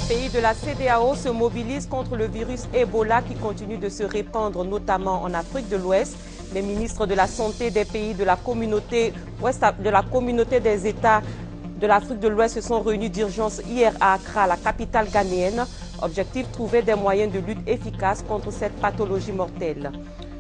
pays de la CEDEAO se mobilisent contre le virus Ebola qui continue de se répandre, notamment en Afrique de l'Ouest. Les ministres de la Santé des pays de la communauté des États de l'Afrique de l'Ouest se sont réunis d'urgence hier à Accra, la capitale ghanéenne. Objectif, trouver des moyens de lutte efficaces contre cette pathologie mortelle.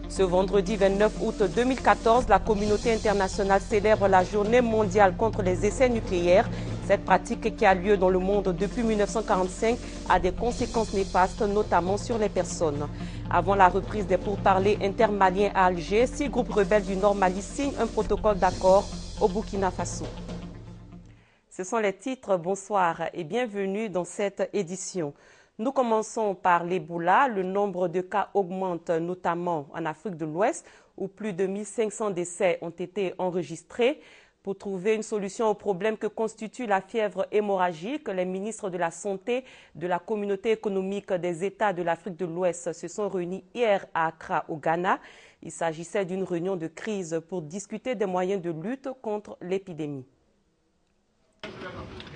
Ce vendredi 29 août 2014, la communauté internationale célèbre la journée mondiale contre les essais nucléaires. Cette pratique qui a lieu dans le monde depuis 1945 a des conséquences néfastes, notamment sur les personnes. Avant la reprise des pourparlers intermaliens à Alger, 6 groupes rebelles du Nord Mali signent un protocole d'accord au Burkina Faso. Ce sont les titres. Bonsoir et bienvenue dans cette édition. Nous commençons par l'Ebola. Le nombre de cas augmente, notamment en Afrique de l'Ouest, où plus de 1500 décès ont été enregistrés. Pour trouver une solution au problème que constitue la fièvre hémorragique, les ministres de la Santé de la Communauté économique des États de l'Afrique de l'Ouest se sont réunis hier à Accra, au Ghana. Il s'agissait d'une réunion de crise pour discuter des moyens de lutte contre l'épidémie.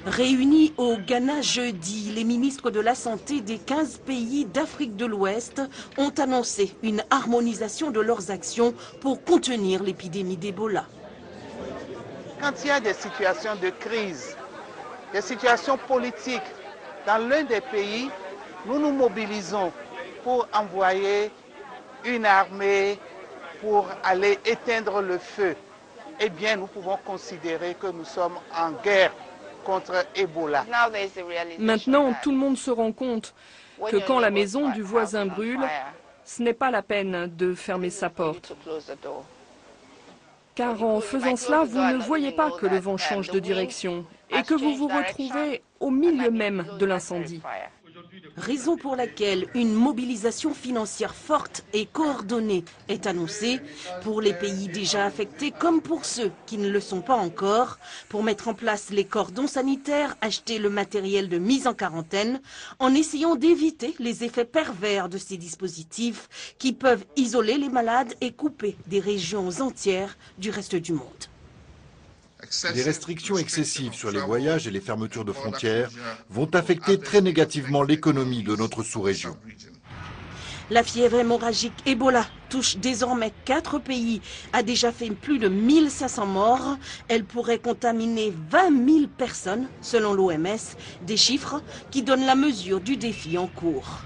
Réunis au Ghana jeudi, les ministres de la Santé des 15 pays d'Afrique de l'Ouest ont annoncé une harmonisation de leurs actions pour contenir l'épidémie d'Ebola. Quand il y a des situations de crise, des situations politiques dans l'un des pays, nous nous mobilisons pour envoyer une armée pour aller éteindre le feu. Eh bien, nous pouvons considérer que nous sommes en guerre contre Ebola. Maintenant, tout le monde se rend compte que quand la maison du voisin brûle, ce n'est pas la peine de fermer sa porte. Car en faisant cela, vous ne voyez pas que le vent change de direction et que vous vous retrouvez au milieu même de l'incendie. Raison pour laquelle une mobilisation financière forte et coordonnée est annoncée pour les pays déjà affectés comme pour ceux qui ne le sont pas encore, pour mettre en place les cordons sanitaires, acheter le matériel de mise en quarantaine, en essayant d'éviter les effets pervers de ces dispositifs qui peuvent isoler les malades et couper des régions entières du reste du monde. Les restrictions excessives sur les voyages et les fermetures de frontières vont affecter très négativement l'économie de notre sous-région. La fièvre hémorragique Ebola touche désormais 4 pays, a déjà fait plus de 1500 morts. Elle pourrait contaminer 20 000 personnes, selon l'OMS, des chiffres qui donnent la mesure du défi en cours.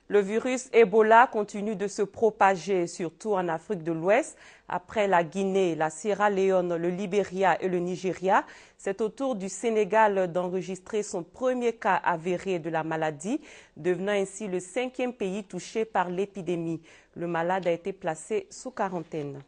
Le virus Ebola continue de se propager, surtout en Afrique de l'Ouest. Après la Guinée, la Sierra Leone, le Libéria et le Nigeria, c'est au tour du Sénégal d'enregistrer son premier cas avéré de la maladie, devenant ainsi le 5e pays touché par l'épidémie. Le malade a été placé sous quarantaine.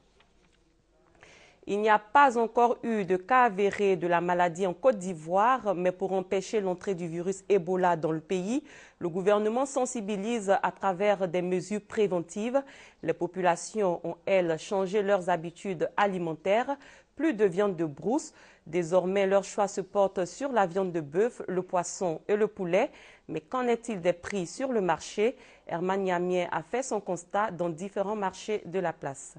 Il n'y a pas encore eu de cas avérés de la maladie en Côte d'Ivoire, mais pour empêcher l'entrée du virus Ebola dans le pays, le gouvernement sensibilise à travers des mesures préventives. Les populations ont, elles, changé leurs habitudes alimentaires. Plus de viande de brousse. Désormais, leur choix se porte sur la viande de bœuf, le poisson et le poulet. Mais qu'en est-il des prix sur le marché? Herman Yamien a fait son constat dans différents marchés de la place.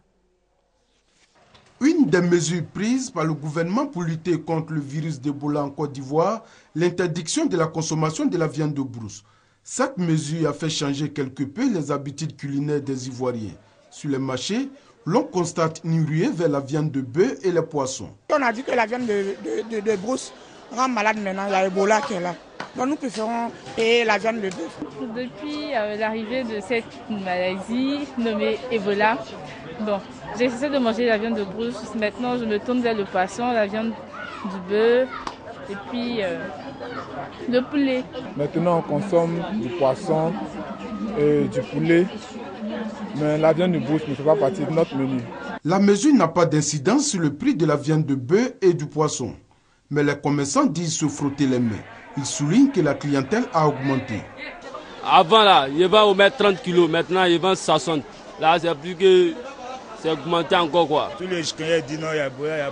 Une des mesures prises par le gouvernement pour lutter contre le virus d'Ebola en Côte d'Ivoire, l'interdiction de la consommation de la viande de brousse. Cette mesure a fait changer quelque peu les habitudes culinaires des Ivoiriens. Sur les marchés, l'on constate une ruée vers la viande de bœuf et les poissons. On a dit que la viande de brousse rend malade maintenant, il y a Ebola qui est là. Donc nous préférons payer la viande de bœuf. Depuis l'arrivée de cette maladie nommée Ebola, j'ai cessé de manger la viande de brousse. Maintenant, je me tourne vers le poisson, la viande du bœuf et puis le poulet. Maintenant, on consomme du poisson et du poulet, mais la viande de brousse ne fait pas partie de notre menu. La mesure n'a pas d'incidence sur le prix de la viande de bœuf et du poisson. Mais les commerçants disent se frotter les mains. Ils soulignent que la clientèle a augmenté. Avant, là, il va au mettre 30 kilos, maintenant il vend 60. Là, c'est plus que c'est augmenté encore quoi. Tous les clients disent non, il y a Boya,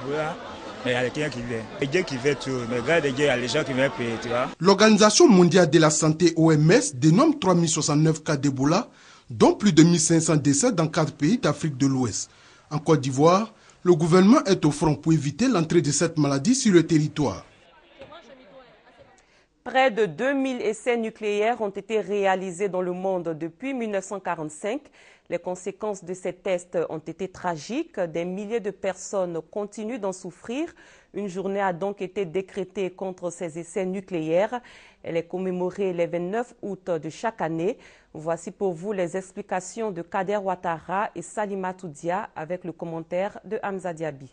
mais il y a les clients qui viennent. Les gens qui viennent tout, mais regarde, il y a les gens qui viennent payer, tu vois. L'Organisation mondiale de la santé OMS dénomme 3069 cas d'Ebola, dont plus de 1500 décès dans 4 pays d'Afrique de l'Ouest. En Côte d'Ivoire, le gouvernement est au front pour éviter l'entrée de cette maladie sur le territoire. Près de 2000 essais nucléaires ont été réalisés dans le monde depuis 1945. Les conséquences de ces tests ont été tragiques. Des milliers de personnes continuent d'en souffrir. Une journée a donc été décrétée contre ces essais nucléaires. Elle est commémorée le 29 août de chaque année. Voici pour vous les explications de Kader Ouattara et Salima Toudia avec le commentaire de Hamza Diaby.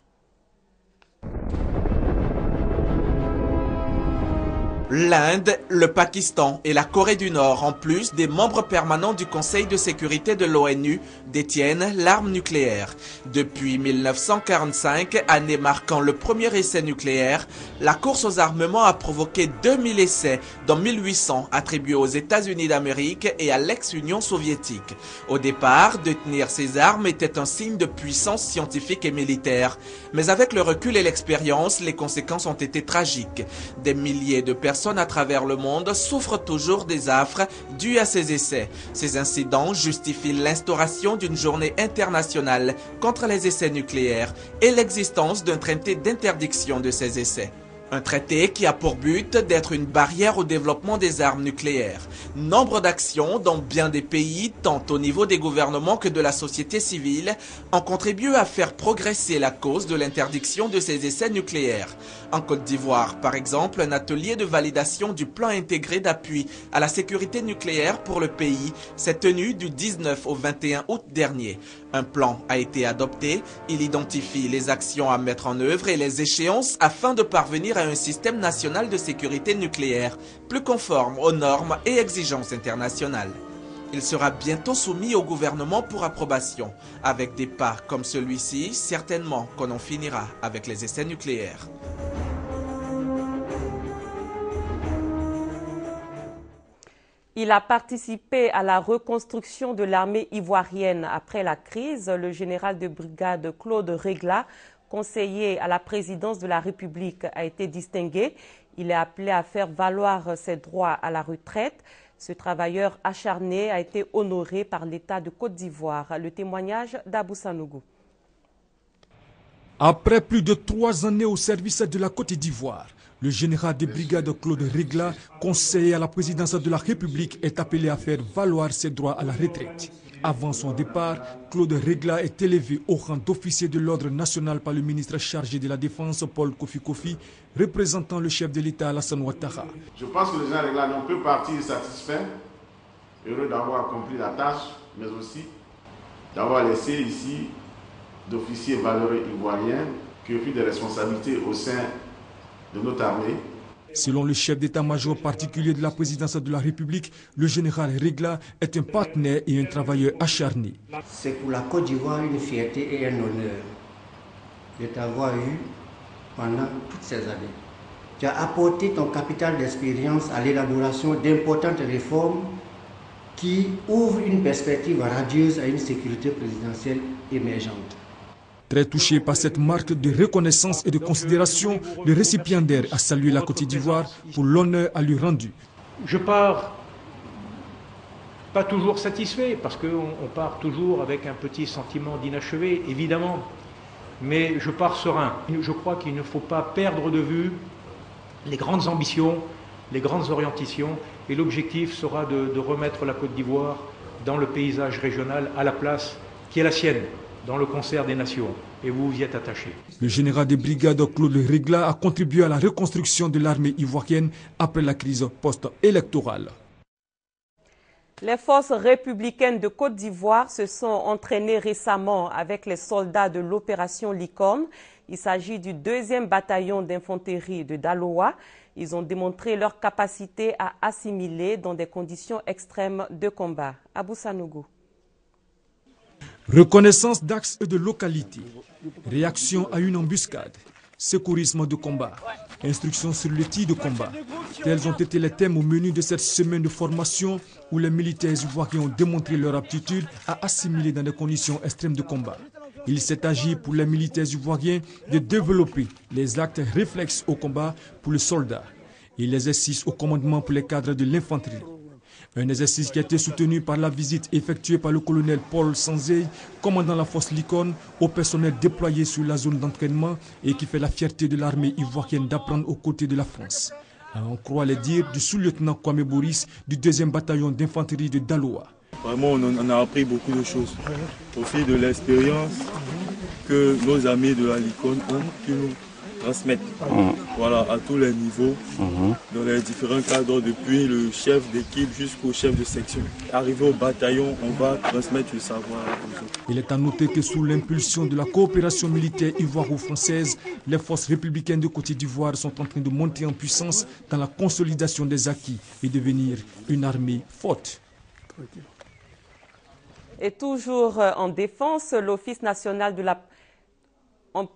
L'Inde, le Pakistan et la Corée du Nord, en plus des membres permanents du Conseil de sécurité de l'ONU, détiennent l'arme nucléaire. Depuis 1945, année marquant le premier essai nucléaire, la course aux armements a provoqué 2000 essais, dont 1800 attribués aux États-Unis d'Amérique et à l'ex-Union soviétique. Au départ, détenir ces armes était un signe de puissance scientifique et militaire. Mais avec le recul et l'expérience, les conséquences ont été tragiques. Des milliers de personnes à travers le monde souffrent toujours des affres dues à ces essais. Ces incidents justifient l'instauration d'une journée internationale contre les essais nucléaires et l'existence d'un traité d'interdiction de ces essais. Un traité qui a pour but d'être une barrière au développement des armes nucléaires. Nombre d'actions dans bien des pays, tant au niveau des gouvernements que de la société civile, ont contribué à faire progresser la cause de l'interdiction de ces essais nucléaires. En Côte d'Ivoire, par exemple, un atelier de validation du plan intégré d'appui à la sécurité nucléaire pour le pays s'est tenu du 19 au 21 août dernier. Un plan a été adopté, il identifie les actions à mettre en œuvre et les échéances afin de parvenir à un système national de sécurité nucléaire plus conforme aux normes et exigences internationales. Il sera bientôt soumis au gouvernement pour approbation. Avec des pas comme celui-ci, certainement qu'on en finira avec les essais nucléaires. Il a participé à la reconstruction de l'armée ivoirienne après la crise. Le général de brigade Claude Regla, conseiller à la présidence de la République, a été distingué. Il est appelé à faire valoir ses droits à la retraite. Ce travailleur acharné a été honoré par l'État de Côte d'Ivoire. Le témoignage d'Abou Sanougou. Après plus de 3 années au service de la Côte d'Ivoire, le général de brigade Claude Regla, conseiller à la présidence de la République, est appelé à faire valoir ses droits à la retraite. Avant son départ, Claude Regla est élevé au rang d'officier de l'ordre national par le ministre chargé de la Défense, Paul Kofi Kofi, représentant le chef de l'État, Alassane Ouattara. Je pense que le général Regla n'en peut partir satisfait, heureux d'avoir accompli la tâche, mais aussi d'avoir laissé ici d'officiers valeureux ivoiriens qui ont pris des responsabilités au sein de notre armée. Selon le chef d'état-major particulier de la présidence de la République, le général Regla est un partenaire et un travailleur acharné. C'est pour la Côte d'Ivoire une fierté et un honneur de t'avoir eu pendant toutes ces années. Tu as apporté ton capital d'expérience à l'élaboration d'importantes réformes qui ouvrent une perspective radieuse à une sécurité présidentielle émergente. Très touché par cette marque de reconnaissance et de considération, le récipiendaire a salué la Côte d'Ivoire pour l'honneur à lui rendu. Je pars pas toujours satisfait, parce qu'on part toujours avec un petit sentiment d'inachevé, évidemment, mais je pars serein. Je crois qu'il ne faut pas perdre de vue les grandes ambitions, les grandes orientations, et l'objectif sera de remettre la Côte d'Ivoire dans le paysage régional à la place qui est la sienne, dans le concert des nations, et vous y êtes attachés. Le général de brigade Claude Regla a contribué à la reconstruction de l'armée ivoirienne après la crise post-électorale. Les forces républicaines de Côte d'Ivoire se sont entraînées récemment avec les soldats de l'opération Licorne. Il s'agit du 2e bataillon d'infanterie de Daloa. Ils ont démontré leur capacité à assimiler dans des conditions extrêmes de combat. Abou Sanougou. Reconnaissance d'axes et de localités, réaction à une embuscade, secourisme de combat, instructions sur le tir de combat. Tels ont été les thèmes au menu de cette semaine de formation où les militaires ivoiriens ont démontré leur aptitude à assimiler dans des conditions extrêmes de combat. Il s'est agi pour les militaires ivoiriens de développer les actes réflexes au combat pour le soldat et l'exercice au commandement pour les cadres de l'infanterie. Un exercice qui a été soutenu par la visite effectuée par le colonel Paul Sanzey, commandant la force Licorne, au personnel déployé sur la zone d'entraînement et qui fait la fierté de l'armée ivoirienne d'apprendre aux côtés de la France. à en croire les dires du sous-lieutenant Kwame Boris du 2e bataillon d'infanterie de Daloa. Vraiment, on a appris beaucoup de choses au fil de l'expérience que nos amis de la LICON ont pu nous transmettre voilà, à tous les niveaux, dans les différents cadres, depuis le chef d'équipe jusqu'au chef de section. Arrivé au bataillon, on va transmettre le savoir aux autres. Il est à noter que sous l'impulsion de la coopération militaire ivoiro-française, les forces républicaines de Côte d'Ivoire sont en train de monter en puissance dans la consolidation des acquis et devenir une armée forte. Et toujours en défense, l'Office national de la... On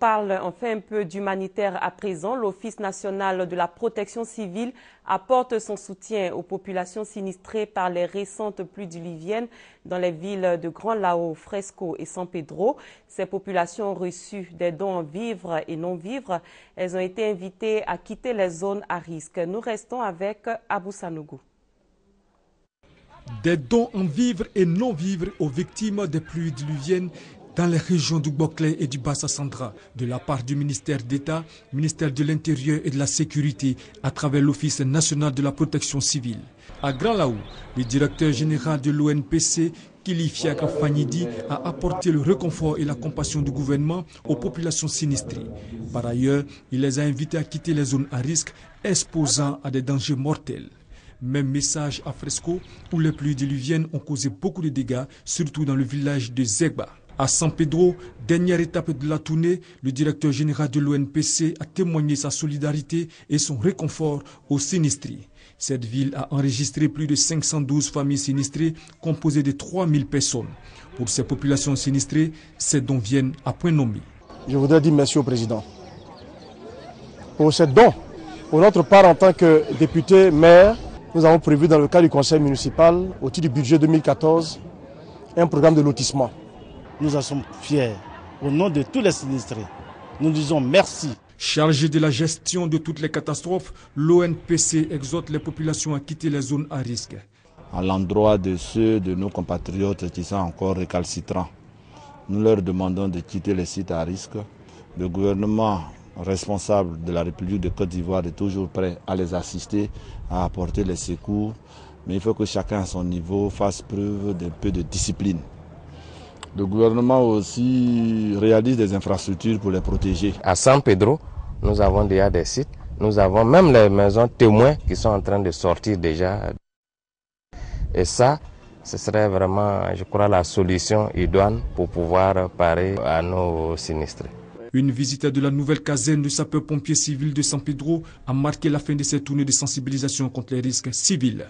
fait un peu d'humanitaire à présent. L'Office national de la protection civile apporte son soutien aux populations sinistrées par les récentes pluies diluviennes dans les villes de Grand Lao, Fresco et San Pedro. Ces populations ont reçu des dons en vivres et non-vivres. Elles ont été invitées à quitter les zones à risque. Nous restons avec Abou Sanougou. Des dons en vivres et non-vivres aux victimes des pluies diluviennes dans les régions du Boclé et du Bassa-Sandra, de la part du ministère d'État, ministère de l'Intérieur et de la Sécurité, à travers l'Office national de la protection civile. À Grand Laou, le directeur général de l'ONPC, Kili Fiagra Fanyidi, a apporté le réconfort et la compassion du gouvernement aux populations sinistrées. Par ailleurs, il les a invités à quitter les zones à risque, exposant à des dangers mortels. Même message à Fresco, où les pluies diluviennes ont causé beaucoup de dégâts, surtout dans le village de Zegba. À San Pedro, dernière étape de la tournée, le directeur général de l'ONPC a témoigné sa solidarité et son réconfort aux sinistrés. Cette ville a enregistré plus de 512 familles sinistrées, composées de 3000 personnes. Pour ces populations sinistrées, ces dons viennent à point nommé. Je voudrais dire merci au président pour ces dons. Pour notre part, en tant que député, maire, nous avons prévu dans le cadre du conseil municipal, au titre du budget 2014, un programme de lotissement. Nous en sommes fiers. Au nom de tous les sinistrés, nous disons merci. Chargé de la gestion de toutes les catastrophes, l'ONPC exhorte les populations à quitter les zones à risque. À l'endroit de ceux de nos compatriotes qui sont encore récalcitrants, nous leur demandons de quitter les sites à risque. Le gouvernement responsable de la République de Côte d'Ivoire est toujours prêt à les assister, à apporter les secours. Mais il faut que chacun à son niveau fasse preuve d'un peu de discipline. Le gouvernement aussi réalise des infrastructures pour les protéger. À San Pedro, nous avons déjà des sites. Nous avons même les maisons témoins qui sont en train de sortir déjà. Et ça, ce serait vraiment, je crois, la solution idoine pour pouvoir parer à nos sinistrés. Une visite de la nouvelle caserne de sapeurs-pompiers civils de San Pedro a marqué la fin de cette tournée de sensibilisation contre les risques civils.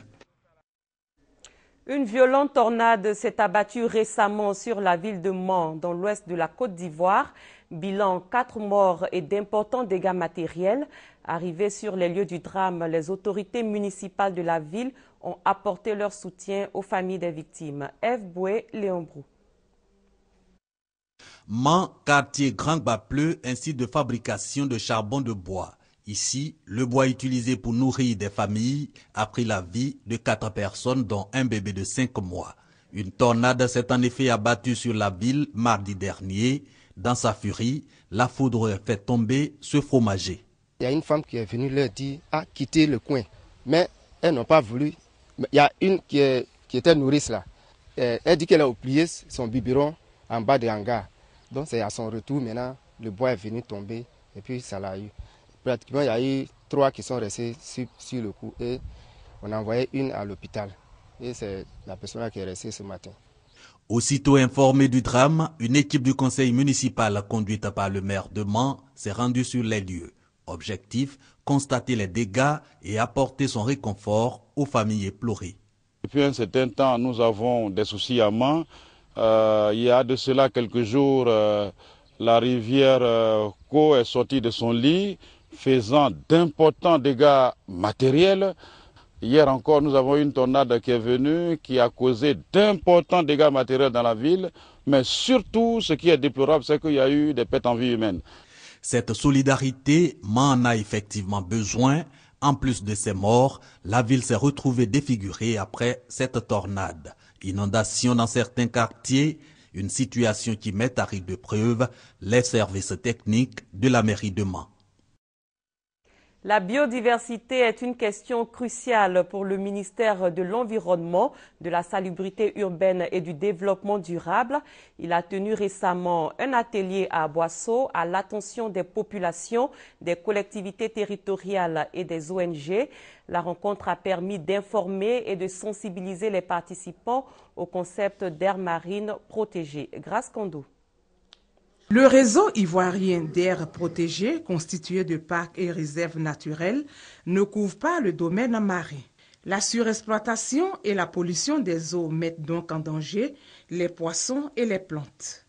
Une violente tornade s'est abattue récemment sur la ville de Mans, dans l'ouest de la Côte d'Ivoire. Bilan 4 morts et d'importants dégâts matériels. Arrivés sur les lieux du drame, les autorités municipales de la ville ont apporté leur soutien aux familles des victimes. Eve Boué, Léon Brou. Mans, quartier Grand Bapleu, un site de fabrication de charbon de bois. Ici, le bois utilisé pour nourrir des familles a pris la vie de 4 personnes, dont un bébé de 5 mois. Une tornade s'est en effet abattue sur la ville mardi dernier. Dans sa furie, la foudre fait tomber ce fromager. Il y a une femme qui est venue leur dire à quitter le coin, mais elles n'ont pas voulu. Il y a une qui était nourrice là. Elle dit qu'elle a oublié son biberon en bas des hangars. Donc c'est à son retour maintenant, le bois est venu tomber et puis ça l'a eu. Pratiquement, il y a eu 3 qui sont restés sur le coup et on a envoyé une à l'hôpital. Et c'est la personne qui est restée ce matin. Aussitôt informée du drame, une équipe du conseil municipal conduite par le maire de Mans s'est rendue sur les lieux. Objectif, constater les dégâts et apporter son réconfort aux familles éplorées. Depuis un certain temps, nous avons des soucis à Mans. Il y a de cela quelques jours, la rivière Co est sortie de son lit, faisant d'importants dégâts matériels. Hier encore, nous avons une tornade qui est venue, qui a causé d'importants dégâts matériels dans la ville. Mais surtout, ce qui est déplorable, c'est qu'il y a eu des pertes en vie humaine. Cette solidarité m'en a effectivement besoin. En plus de ces morts, la ville s'est retrouvée défigurée après cette tornade. Inondation dans certains quartiers, une situation qui met à rude épreuve les services techniques de la mairie de Mans. La biodiversité est une question cruciale pour le ministère de l'Environnement, de la Salubrité urbaine et du Développement durable. Il a tenu récemment un atelier à Boisseau à l'attention des populations, des collectivités territoriales et des ONG. La rencontre a permis d'informer et de sensibiliser les participants au concept d'aire marine protégée. Grâce Kondo. Le réseau ivoirien d'aires protégées, constitué de parcs et réserves naturelles, ne couvre pas le domaine marin. La surexploitation et la pollution des eaux mettent donc en danger les poissons et les plantes.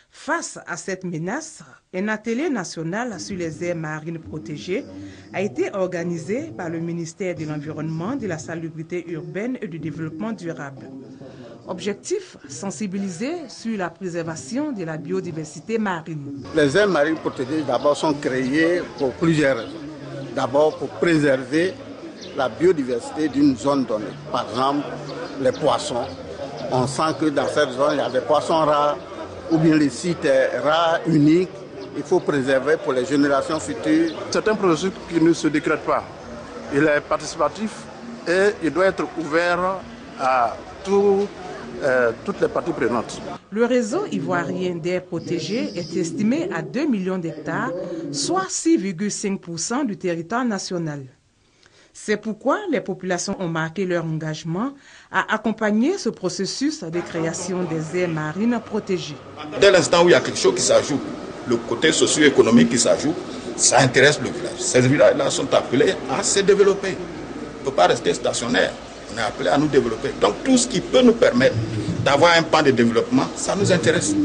Face à cette menace, un atelier national sur les aires marines protégées a été organisé par le ministère de l'Environnement, de la Salubrité urbaine et du Développement durable. Objectif, sensibiliser sur la préservation de la biodiversité marine. Les aires marines protégées d'abord sont créées pour plusieurs raisons. D'abord pour préserver la biodiversité d'une zone donnée. Par exemple, les poissons. On sent que dans cette zone, il y a des poissons rares ou bien les sites rares, uniques. Il faut préserver pour les générations futures. C'est un processus qui ne se décrète pas. Il est participatif et il doit être ouvert à toutes les parties prenantes. Le réseau ivoirien d'aires protégées est estimé à 2 millions d'hectares, soit 6,5% du territoire national. C'est pourquoi les populations ont marqué leur engagement à accompagner ce processus de création des aires marines protégées. Dès l'instant où il y a quelque chose qui s'ajoute, le côté socio-économique qui s'ajoute, ça intéresse le village. Ces villages-là sont appelés à se développer. On ne peut pas rester stationnaire. On est appelé à nous développer. Donc tout ce qui peut nous permettre d'avoir un plan de développement, ça nous intéresse.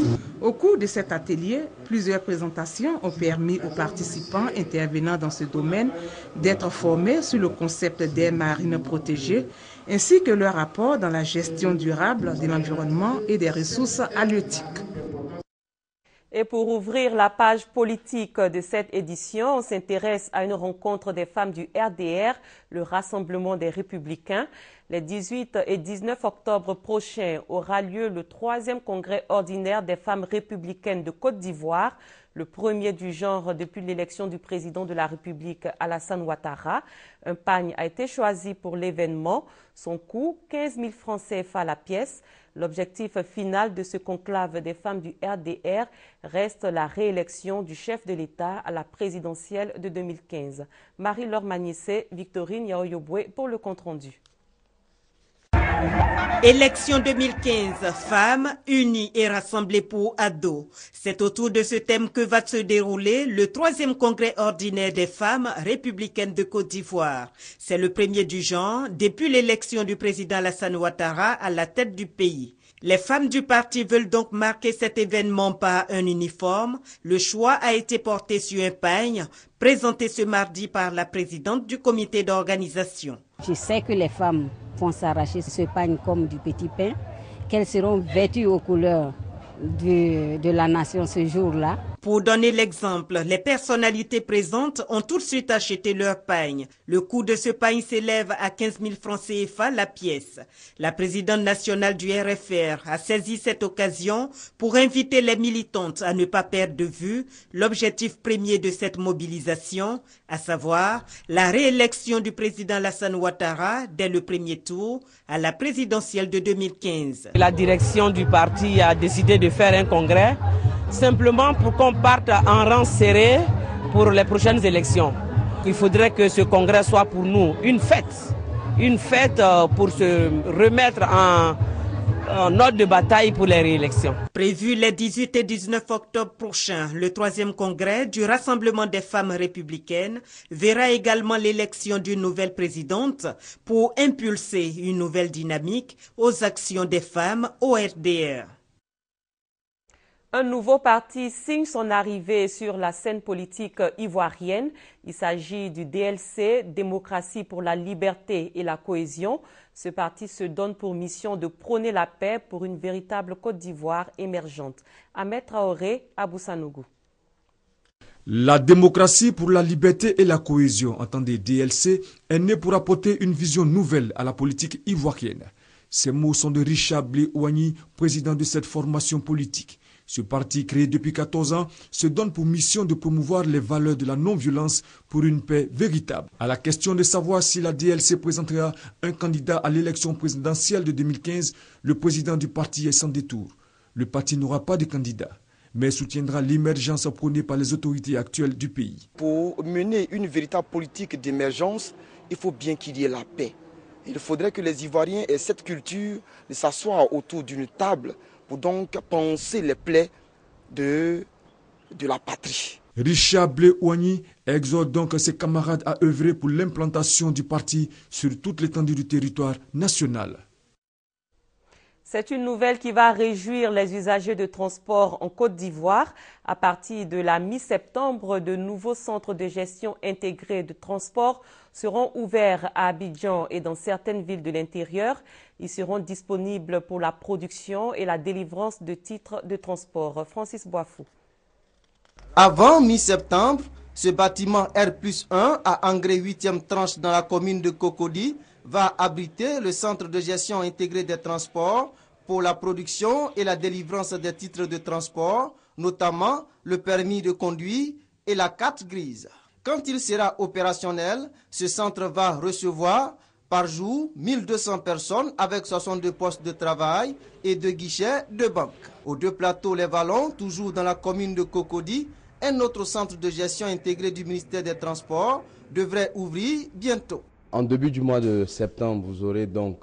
Au cours de cet atelier, plusieurs présentations ont permis aux participants intervenant dans ce domaine d'être formés sur le concept d'aires marines protégées ainsi que leur apport dans la gestion durable de l'environnement et des ressources halieutiques. Et pour ouvrir la page politique de cette édition, on s'intéresse à une rencontre des femmes du RDR, le Rassemblement des Républicains. Les 18 et 19 octobre prochains aura lieu le 3e congrès ordinaire des femmes républicaines de Côte d'Ivoire, le premier du genre depuis l'élection du président de la République Alassane Ouattara. Un pagne a été choisi pour l'événement. Son coût, 15 000 francs CFA la pièce. L'objectif final de ce conclave des femmes du RDR reste la réélection du chef de l'État à la présidentielle de 2015. Marie-Laure Magnissé, Victorine Yaoyoboué pour le compte-rendu. Élection 2015, femmes unies et rassemblées pour ados. C'est autour de ce thème que va se dérouler le 3e congrès ordinaire des femmes républicaines de Côte d'Ivoire. C'est le premier du genre depuis l'élection du président Alassane Ouattara à la tête du pays. Les femmes du parti veulent donc marquer cet événement par un uniforme. Le choix a été porté sur un pagne, présenté ce mardi par la présidente du comité d'organisation. Je sais que les femmes vont s'arracher ce pagne comme du petit pain, qu'elles seront vêtues aux couleurs de la nation ce jour-là. Pour donner l'exemple, les personnalités présentes ont tout de suite acheté leur pagne. Le coût de ce pagne s'élève à 15 000 francs CFA la pièce. La présidente nationale du RFR a saisi cette occasion pour inviter les militantes à ne pas perdre de vue l'objectif premier de cette mobilisation, à savoir la réélection du président Alassane Ouattara dès le premier tour à la présidentielle de 2015. La direction du parti a décidé de faire un congrès simplement pour qu'on parte en rang serré pour les prochaines élections. Il faudrait que ce congrès soit pour nous une fête pour se remettre en ordre de bataille pour les réélections. Prévu les 18 et 19 octobre prochains, le 3e congrès du Rassemblement des femmes républicaines verra également l'élection d'une nouvelle présidente pour impulser une nouvelle dynamique aux actions des femmes au RDR. Un nouveau parti signe son arrivée sur la scène politique ivoirienne. Il s'agit du DLC, Démocratie pour la liberté et la cohésion. Ce parti se donne pour mission de prôner la paix pour une véritable Côte d'Ivoire émergente. Ahmed Traoré, Abou Sanougou. La démocratie pour la liberté et la cohésion, entendez DLC, est née pour apporter une vision nouvelle à la politique ivoirienne. Ces mots sont de Richard Blé Ouani, président de cette formation politique. Ce parti, créé depuis 14 ans, se donne pour mission de promouvoir les valeurs de la non-violence pour une paix véritable. À la question de savoir si la DLC présentera un candidat à l'élection présidentielle de 2015, le président du parti est sans détour. Le parti n'aura pas de candidat, mais soutiendra l'émergence prônée par les autorités actuelles du pays. Pour mener une véritable politique d'émergence, il faut bien qu'il y ait la paix. Il faudrait que les Ivoiriens aient cette culture de s'asseoir autour d'une table pour donc penser les plaies de la patrie. Richard Blé-Ouani exhorte donc ses camarades à œuvrer pour l'implantation du parti sur toute l'étendue du territoire national. C'est une nouvelle qui va réjouir les usagers de transport en Côte d'Ivoire. À partir de la mi-septembre, de nouveaux centres de gestion intégrés de transport seront ouverts à Abidjan et dans certaines villes de l'intérieur. Ils seront disponibles pour la production et la délivrance de titres de transport. Francis Boifou. Avant mi-septembre, ce bâtiment R+1 à engrais 8e tranche dans la commune de Cocody va abriter le centre de gestion intégré des transports pour la production et la délivrance des titres de transport, notamment le permis de conduire et la carte grise. Quand il sera opérationnel, ce centre va recevoir par jour 1200 personnes avec 62 postes de travail et 2 guichets de banque. Aux 2 plateaux Les Vallons, toujours dans la commune de Cocody, un autre centre de gestion intégré du ministère des Transports devrait ouvrir bientôt. En début du mois de septembre, vous aurez donc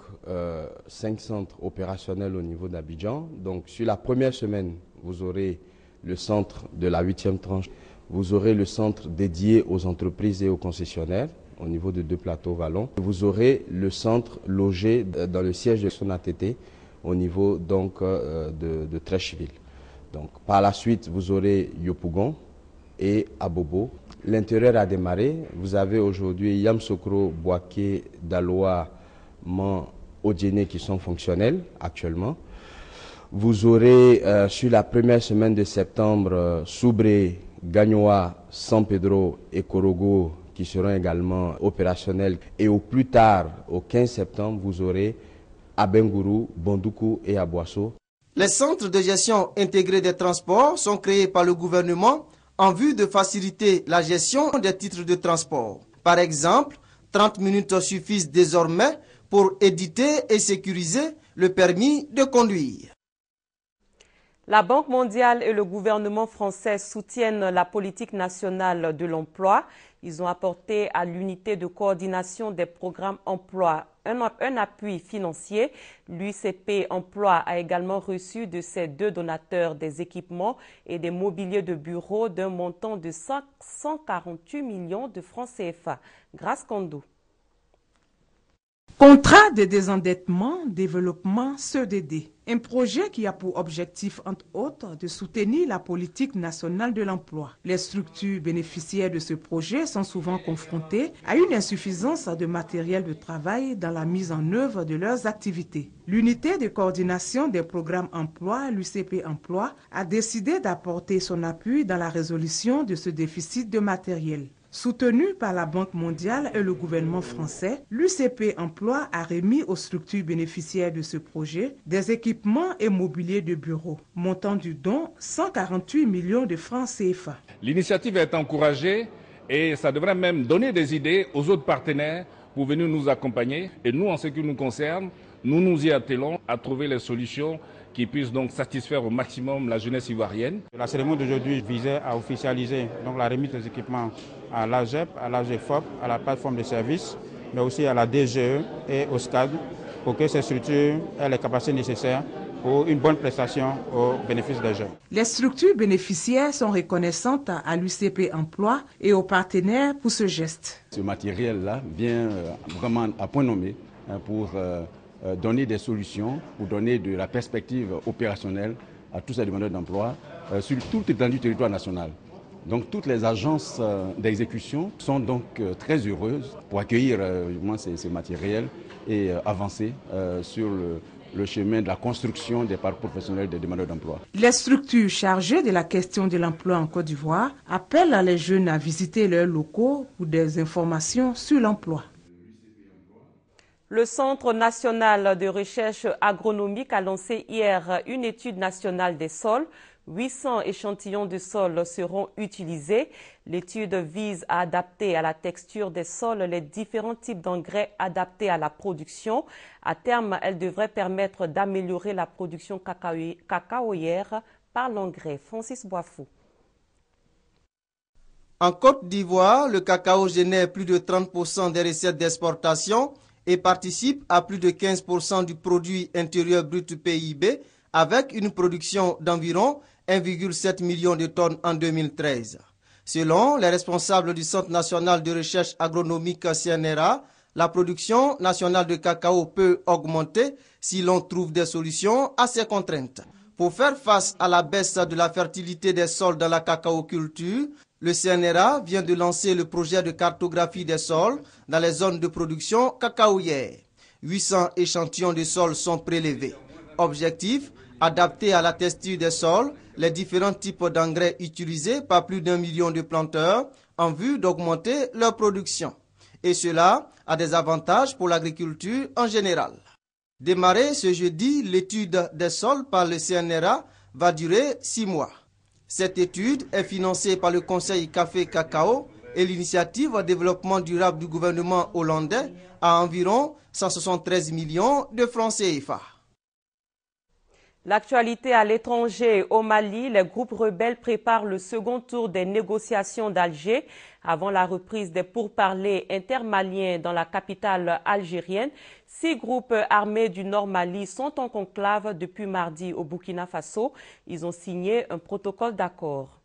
5 centres opérationnels au niveau d'Abidjan. Donc sur la première semaine, vous aurez le centre de la 8e tranche. Vous aurez le centre dédié aux entreprises et aux concessionnaires au niveau de 2 plateaux Vallons. Vous aurez le centre logé dans le siège de Sonatété au niveau donc de Trècheville. Donc par la suite, vous aurez Yopougon et Abobo. L'intérieur a démarré. Vous avez aujourd'hui Yamsokro, Boaké, Daloa, Man, Odjene qui sont fonctionnels actuellement. Vous aurez sur la première semaine de septembre Soubré, Gagnoa, San Pedro et Korogo qui seront également opérationnels. Et au plus tard, au 15 septembre, vous aurez Abengourou, Bondoukou et Aboasso. Les centres de gestion intégrés des transports sont créés par le gouvernement en vue de faciliter la gestion des titres de transport. Par exemple, 30 minutes suffisent désormais pour éditer et sécuriser le permis de conduire. La Banque mondiale et le gouvernement français soutiennent la politique nationale de l'emploi. Ils ont apporté à l'unité de coordination des programmes emploi un appui financier. L'UCP Emploi a également reçu de ses 2 donateurs des équipements et des mobiliers de bureau d'un montant de 148 millions de francs CFA. Grâce Kondo. Contrat de désendettement, développement, CDD. Un projet qui a pour objectif, entre autres, de soutenir la politique nationale de l'emploi. Les structures bénéficiaires de ce projet sont souvent confrontées à une insuffisance de matériel de travail dans la mise en œuvre de leurs activités. L'unité de coordination des programmes emploi, l'UCP Emploi, a décidé d'apporter son appui dans la résolution de ce déficit de matériel. Soutenu par la Banque mondiale et le gouvernement français, l'UCP Emploi a remis aux structures bénéficiaires de ce projet des équipements et mobilier de bureau, montant du don 148 millions de francs CFA. L'initiative est encouragée et ça devrait même donner des idées aux autres partenaires pour venir nous accompagner. Et nous, en ce qui nous concerne, nous nous y attelons à trouver les solutions qui puissent donc satisfaire au maximum la jeunesse ivoirienne. La cérémonie d'aujourd'hui visait à officialiser donc la remise des équipements à l'AGEP, à l'AGEFOP, à la plateforme de services, mais aussi à la DGE et au SCAD pour que ces structures aient les capacités nécessaires pour une bonne prestation au bénéfice des jeunes. Les structures bénéficiaires sont reconnaissantes à l'UCP Emploi et aux partenaires pour ce geste. Ce matériel-là vient vraiment à point nommé pour donner des solutions, pour donner de la perspective opérationnelle à tous ces demandeurs d'emploi sur toute l'étendue du territoire national. Donc toutes les agences d'exécution sont donc très heureuses pour accueillir ces matériels et avancer sur le chemin de la construction des parcours professionnels des demandeurs d'emploi. Les structures chargées de la question de l'emploi en Côte d'Ivoire appellent les jeunes à visiter leurs locaux pour des informations sur l'emploi. Le Centre national de recherche agronomique a lancé hier une étude nationale des sols. 800 échantillons de sol seront utilisés. L'étude vise à adapter à la texture des sols les différents types d'engrais adaptés à la production. À terme, elle devrait permettre d'améliorer la production cacaoyère par l'engrais. Francis Boifou. En Côte d'Ivoire, le cacao génère plus de 30% des recettes d'exportation et participe à plus de 15% du produit intérieur brut PIB avec une production d'environ 1,7 million de tonnes en 2013. Selon les responsables du Centre national de recherche agronomique CNRA, la production nationale de cacao peut augmenter si l'on trouve des solutions à ces contraintes. Pour faire face à la baisse de la fertilité des sols dans la cacaoculture, le CNRA vient de lancer le projet de cartographie des sols dans les zones de production cacaoyère. 800 échantillons de sols sont prélevés. Objectif, adapter à la texture des sols les différents types d'engrais utilisés par plus d'1 million de planteurs en vue d'augmenter leur production. Et cela a des avantages pour l'agriculture en général. Démarrée ce jeudi, l'étude des sols par le CNRA va durer 6 mois. Cette étude est financée par le Conseil Café Cacao et l'initiative développement durable du gouvernement hollandais à environ 173 millions de francs CFA. L'actualité à l'étranger, au Mali, les groupes rebelles préparent le second tour des négociations d'Alger avant la reprise des pourparlers intermaliens dans la capitale algérienne. 6 groupes armés du Nord Mali sont en conclave depuis mardi au Burkina Faso. Ils ont signé un protocole d'accord.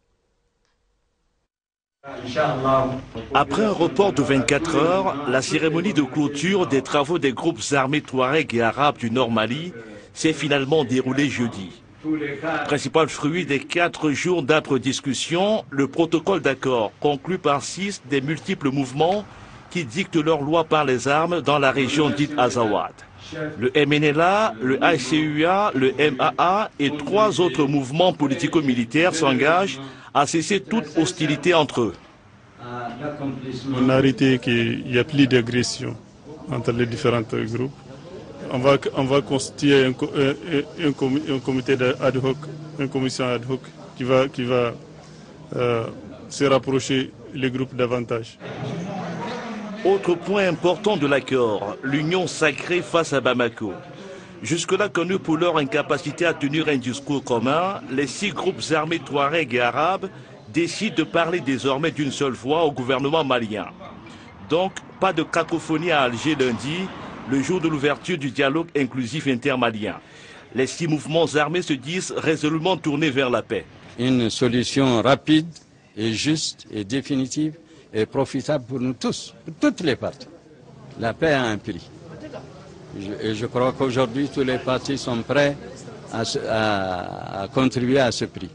Après un report de 24 heures, la cérémonie de clôture des travaux des groupes armés touaregs et arabes du Nord Mali s'est finalement déroulée jeudi. Principal fruit des 4 jours d'âpres discussions, le protocole d'accord conclu par 6 des multiples mouvements qui dictent leurs lois par les armes dans la région dite Azawad. Le MNLA, le ACUA, le MAA et 3 autres mouvements politico-militaires s'engagent à cesser toute hostilité entre eux. On a arrêté qu'il n'y a plus d'agression entre les différents groupes. On va constituer un comité ad hoc, une commission ad hoc qui va se rapprocher les groupes davantage. Autre point important de l'accord, l'union sacrée face à Bamako. Jusque-là connus pour leur incapacité à tenir un discours commun, les 6 groupes armés touaregs et arabes décident de parler désormais d'une seule voix au gouvernement malien. Donc, pas de cacophonie à Alger lundi, le jour de l'ouverture du dialogue inclusif intermalien. Les 6 mouvements armés se disent résolument tournés vers la paix. Une solution rapide et juste et définitive et profitable pour nous tous, pour toutes les parties. La paix a un prix. Et je crois qu'aujourd'hui, tous les partis sont prêts à contribuer à ce prix.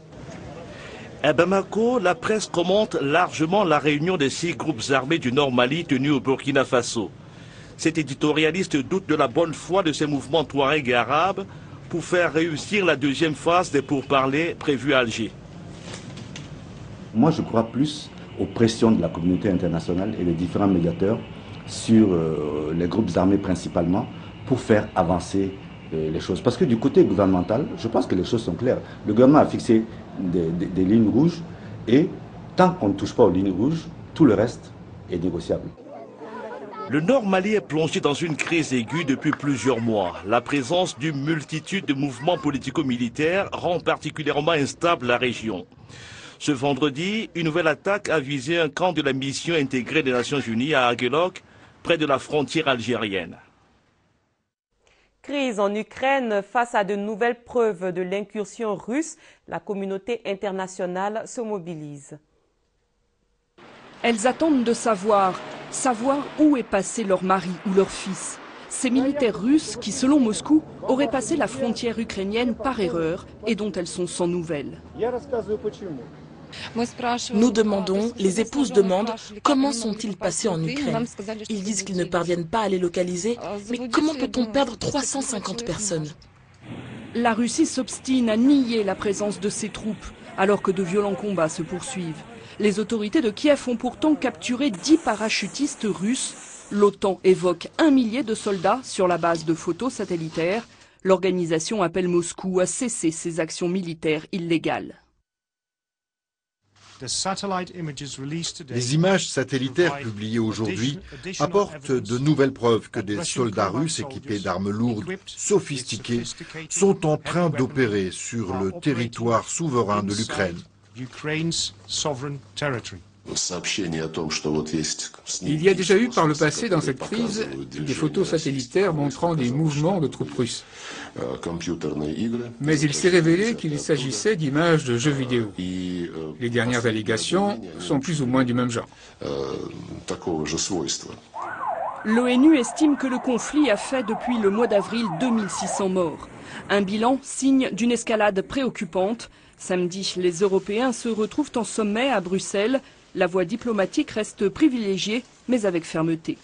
À Bamako, la presse commente largement la réunion des 6 groupes armés du Nord Mali tenus au Burkina Faso. Cet éditorialiste doute de la bonne foi de ces mouvements touaregs et arabes pour faire réussir la deuxième phase des pourparlers prévus à Alger. Moi, je crois plus aux pressions de la communauté internationale et des différents médiateurs sur les groupes armés principalement pour faire avancer les choses. Parce que du côté gouvernemental, je pense que les choses sont claires. Le gouvernement a fixé des lignes rouges et tant qu'on ne touche pas aux lignes rouges, tout le reste est négociable. Le Nord Mali est plongé dans une crise aiguë depuis plusieurs mois. La présence d'une multitude de mouvements politico-militaires rend particulièrement instable la région. Ce vendredi, une nouvelle attaque a visé un camp de la mission intégrée des Nations Unies à Aguelok, près de la frontière algérienne. Crise en Ukraine face à de nouvelles preuves de l'incursion russe, la communauté internationale se mobilise. Elles attendent de savoir où est passé leur mari ou leur fils. Ces militaires russes qui, selon Moscou, auraient passé la frontière ukrainienne par erreur et dont elles sont sans nouvelles. Nous demandons, les épouses demandent, comment sont-ils passés en Ukraine? Ils disent qu'ils ne parviennent pas à les localiser, mais comment peut-on perdre 350 personnes? La Russie s'obstine à nier la présence de ses troupes, alors que de violents combats se poursuivent. Les autorités de Kiev ont pourtant capturé 10 parachutistes russes. L'OTAN évoque 1 millier de soldats sur la base de photos satellitaires. L'organisation appelle Moscou à cesser ses actions militaires illégales. Les images satellitaires publiées aujourd'hui apportent de nouvelles preuves que des soldats russes équipés d'armes lourdes, sophistiquées, sont en train d'opérer sur le territoire souverain de l'Ukraine. Il y a déjà eu par le passé dans cette crise des photos satellitaires montrant des mouvements de troupes russes. Mais il s'est révélé qu'il s'agissait d'images de jeux vidéo. Les dernières allégations sont plus ou moins du même genre. L'ONU estime que le conflit a fait depuis le mois d'avril 2600 morts. Un bilan signe d'une escalade préoccupante. Samedi, les Européens se retrouvent en sommet à Bruxelles. La voie diplomatique reste privilégiée, mais avec fermeté.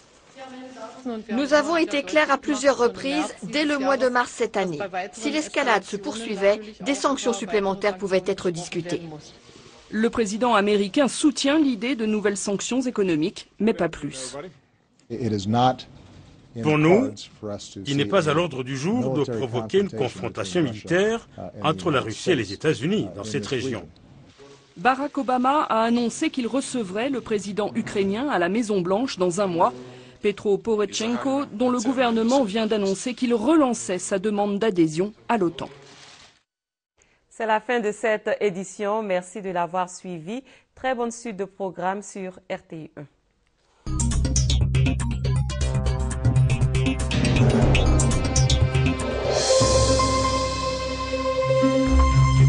Nous avons été clairs à plusieurs reprises dès le mois de mars cette année. Si l'escalade se poursuivait, des sanctions supplémentaires pouvaient être discutées. Le président américain soutient l'idée de nouvelles sanctions économiques, mais pas plus. Pour nous, il n'est pas à l'ordre du jour de provoquer une confrontation militaire entre la Russie et les États-Unis dans cette région. Barack Obama a annoncé qu'il recevrait le président ukrainien à la Maison-Blanche dans un mois. Petro Poroshenko, dont le gouvernement vient d'annoncer qu'il relançait sa demande d'adhésion à l'OTAN. C'est la fin de cette édition. Merci de l'avoir suivi. Très bonne suite de programme sur RTI1.